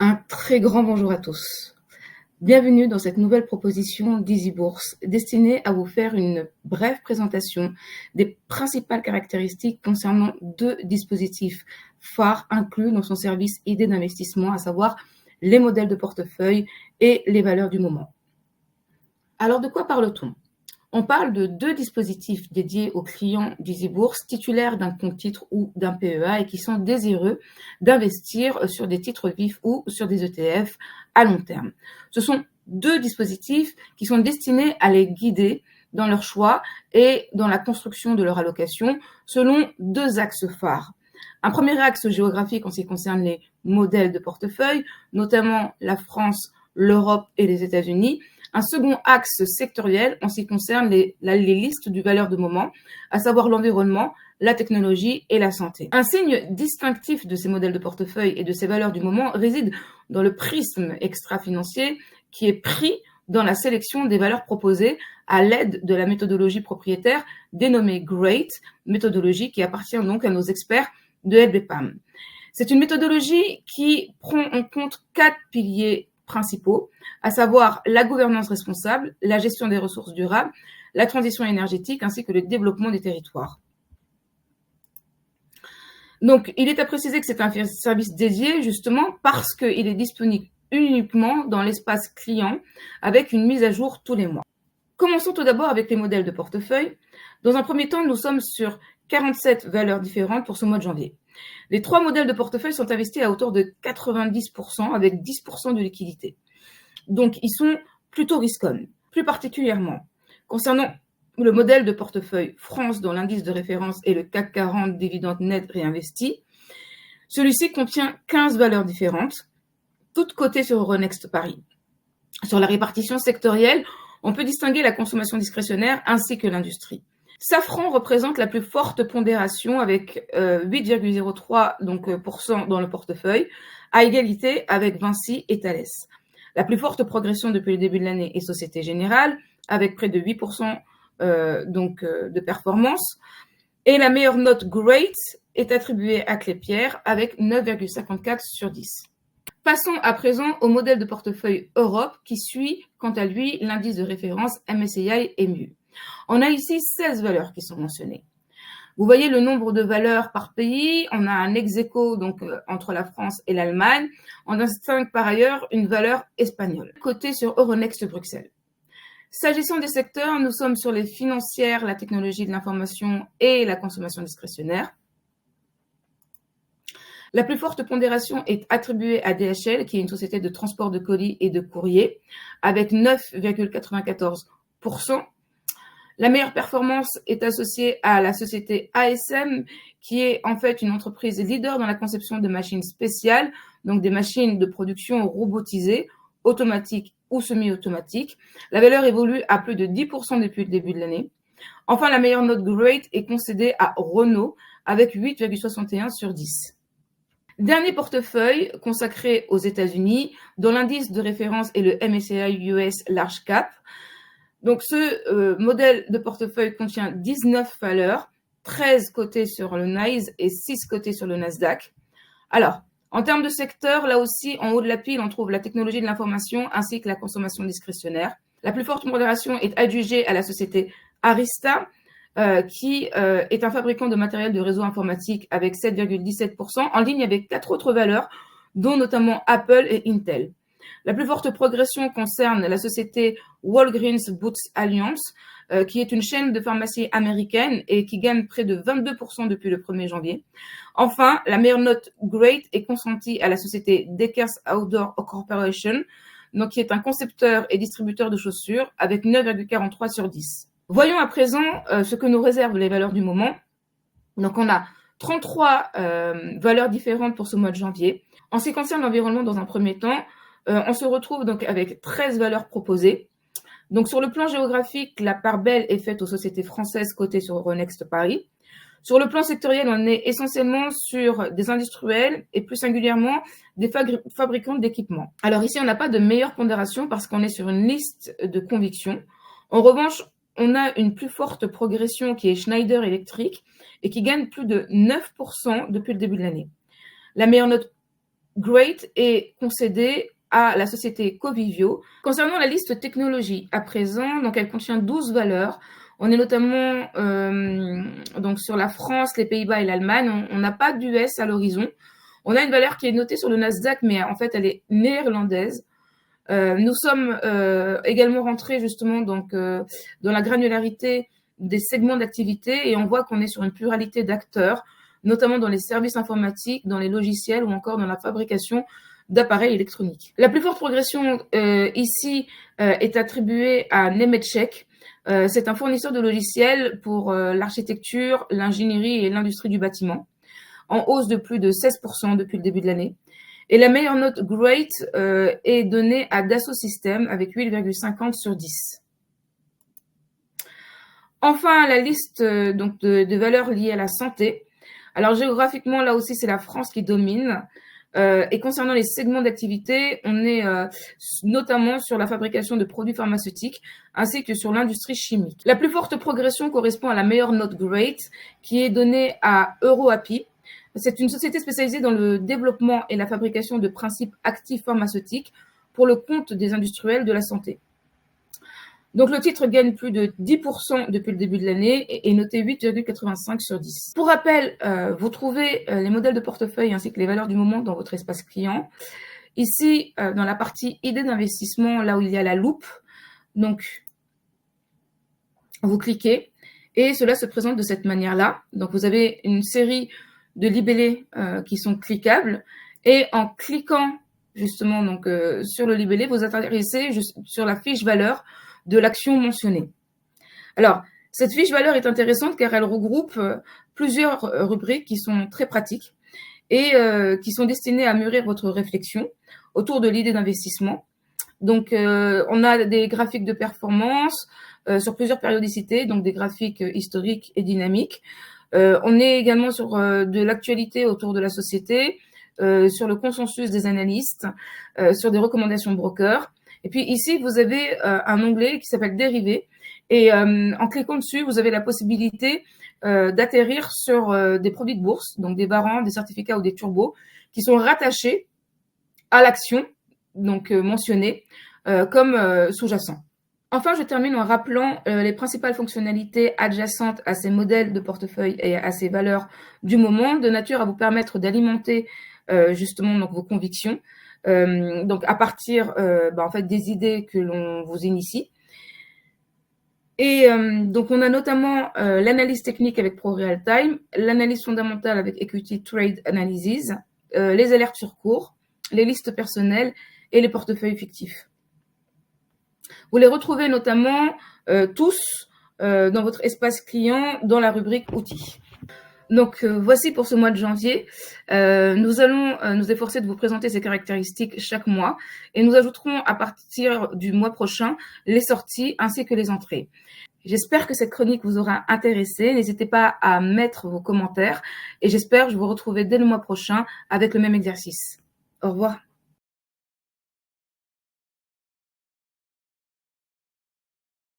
Un très grand bonjour à tous. Bienvenue dans cette nouvelle proposition d'Easy Bourse destinée à vous faire une brève présentation des principales caractéristiques concernant deux dispositifs phares inclus dans son service idée d'investissement, à savoir les modèles de portefeuille et les valeurs du moment. Alors de quoi parle-t-on ? On parle de deux dispositifs dédiés aux clients d'Easy Bourse titulaires d'un compte titre ou d'un PEA et qui sont désireux d'investir sur des titres vifs ou sur des ETF à long terme. Ce sont deux dispositifs qui sont destinés à les guider dans leur choix et dans la construction de leur allocation selon deux axes phares. Un premier axe géographique en ce qui concerne les modèles de portefeuille, notamment la France, l'Europe et les États-Unis. Un second axe sectoriel en ce qui concerne les listes du valeur de moment, à savoir l'environnement, la technologie et la santé. Un signe distinctif de ces modèles de portefeuille et de ces valeurs du moment réside dans le prisme extra-financier qui est pris dans la sélection des valeurs proposées à l'aide de la méthodologie propriétaire dénommée GREAT, méthodologie qui appartient donc à nos experts de LBPAM. C'est une méthodologie qui prend en compte 4 piliers principaux, à savoir la gouvernance responsable, la gestion des ressources durables, la transition énergétique ainsi que le développement des territoires. Donc, il est à préciser que c'est un service dédié justement parce qu'il est disponible uniquement dans l'espace client avec une mise à jour tous les mois. Commençons tout d'abord avec les modèles de portefeuille. Dans un premier temps, nous sommes sur 47 valeurs différentes pour ce mois de janvier. Les 3 modèles de portefeuille sont investis à hauteur de 90% avec 10% de liquidité. Donc, ils sont plutôt risk-on. Plus particulièrement, concernant le modèle de portefeuille France dont l'indice de référence est le CAC 40 dividende net réinvesti, celui-ci contient 15 valeurs différentes, toutes cotées sur Euronext Paris. Sur la répartition sectorielle, on peut distinguer la consommation discrétionnaire ainsi que l'industrie. Safran représente la plus forte pondération avec 8,03% dans le portefeuille, à égalité avec Vinci et Thales. La plus forte progression depuis le début de l'année est Société Générale, avec près de 8% de performance. Et la meilleure note Great est attribuée à Klépierre avec 9,54 sur 10. Passons à présent au modèle de portefeuille Europe qui suit, quant à lui, l'indice de référence MSCI EMU. On a ici 16 valeurs qui sont mentionnées. Vous voyez le nombre de valeurs par pays. On a un ex-aequo entre la France et l'Allemagne. On distingue par ailleurs une valeur espagnole, cotée sur Euronext Bruxelles. S'agissant des secteurs, nous sommes sur les financières, la technologie de l'information et la consommation discrétionnaire. La plus forte pondération est attribuée à DHL, qui est une société de transport de colis et de courrier, avec 9,94%. La meilleure performance est associée à la société ASM, qui est en fait une entreprise leader dans la conception de machines spéciales, donc des machines de production robotisées, automatiques ou semi-automatiques. La valeur évolue à plus de 10% depuis le début de l'année. Enfin, la meilleure note Great est concédée à Renault avec 8,61 sur 10. Dernier portefeuille consacré aux États-Unis, dont l'indice de référence est le MSCI US Large Cap. Donc, ce modèle de portefeuille contient 19 valeurs, 13 cotées sur le NYSE et 6 cotées sur le Nasdaq. Alors, en termes de secteur, là aussi, en haut de la pile, on trouve la technologie de l'information ainsi que la consommation discrétionnaire. La plus forte modération est adjugée à la société Arista, qui est un fabricant de matériel de réseau informatique avec 7,17%, en ligne avec 4 autres valeurs, dont notamment Apple et Intel. La plus forte progression concerne la société Walgreens Boots Alliance, qui est une chaîne de pharmacie américaine et qui gagne près de 22% depuis le 1er janvier. Enfin, la meilleure note Great est consentie à la société Deckers Outdoor Corporation, donc qui est un concepteur et distributeur de chaussures avec 9,43 sur 10. Voyons à présent ce que nous réservent les valeurs du moment. Donc on a 33 valeurs différentes pour ce mois de janvier. En ce qui concerne l'environnement, dans un premier temps, on se retrouve donc avec 13 valeurs proposées. Donc sur le plan géographique, la part belle est faite aux sociétés françaises cotées sur Euronext Paris. Sur le plan sectoriel, on est essentiellement sur des industriels et plus singulièrement des fabricants d'équipements. Alors ici, on n'a pas de meilleure pondération parce qu'on est sur une liste de convictions. En revanche, on a une plus forte progression qui est Schneider Electric et qui gagne plus de 9% depuis le début de l'année. La meilleure note Great est concédé à la société Covivio. Concernant la liste technologie, à présent, donc elle contient 12 valeurs. On est notamment donc sur la France, les Pays-Bas et l'Allemagne. On n'a pas d'US à l'horizon. On a une valeur qui est notée sur le Nasdaq, mais en fait, elle est néerlandaise. Nous sommes également rentrés justement donc dans la granularité des segments d'activité et on voit qu'on est sur une pluralité d'acteurs, notamment dans les services informatiques, dans les logiciels ou encore dans la fabrication d'appareils électroniques. La plus forte progression ici est attribuée à Nemetschek. C'est un fournisseur de logiciels pour l'architecture, l'ingénierie et l'industrie du bâtiment, en hausse de plus de 16% depuis le début de l'année. Et la meilleure note Great est donnée à Dassault Systèmes avec 8,50 sur 10. Enfin, la liste donc de valeurs liées à la santé. Alors géographiquement, là aussi, c'est la France qui domine. Et concernant les segments d'activité, on est notamment sur la fabrication de produits pharmaceutiques ainsi que sur l'industrie chimique. La plus forte progression correspond à la meilleure note Great qui est donnée à EuroAPI. C'est une société spécialisée dans le développement et la fabrication de principes actifs pharmaceutiques pour le compte des industriels de la santé. Donc, le titre gagne plus de 10% depuis le début de l'année et est noté 8,85 sur 10. Pour rappel, vous trouvez les modèles de portefeuille ainsi que les valeurs du moment dans votre espace client. Ici, dans la partie idées d'investissement, là où il y a la loupe, donc, vous cliquez et cela se présente de cette manière-là. Donc, vous avez une série de libellés qui sont cliquables et en cliquant justement donc sur le libellé, vous atterrissez sur la fiche valeur de l'action mentionnée. Alors, cette fiche valeur est intéressante car elle regroupe plusieurs rubriques qui sont très pratiques et qui sont destinées à mûrir votre réflexion autour de l'idée d'investissement. Donc, on a des graphiques de performance sur plusieurs périodicités, donc des graphiques historiques et dynamiques. On est également sur de l'actualité autour de la société, sur le consensus des analystes, sur des recommandations de brokers. Et puis ici, vous avez un onglet qui s'appelle Dérivés. Et en cliquant dessus, vous avez la possibilité d'atterrir sur des produits de bourse, donc des warrants, des certificats ou des turbos, qui sont rattachés à l'action, donc mentionnée, comme sous-jacent. Enfin, je termine en rappelant les principales fonctionnalités adjacentes à ces modèles de portefeuille et à ces valeurs du moment, de nature à vous permettre d'alimenter justement donc, vos convictions, donc à partir en fait, des idées que l'on vous initie. Et donc, on a notamment l'analyse technique avec ProRealTime, l'analyse fondamentale avec Equity Trade Analysis, les alertes sur cours, les listes personnelles et les portefeuilles fictifs. Vous les retrouvez notamment tous dans votre espace client dans la rubrique outils. Donc, voici pour ce mois de janvier. Nous allons nous efforcer de vous présenter ces caractéristiques chaque mois et nous ajouterons à partir du mois prochain les sorties ainsi que les entrées. J'espère que cette chronique vous aura intéressé. N'hésitez pas à mettre vos commentaires et j'espère vous retrouver dès le mois prochain avec le même exercice. Au revoir.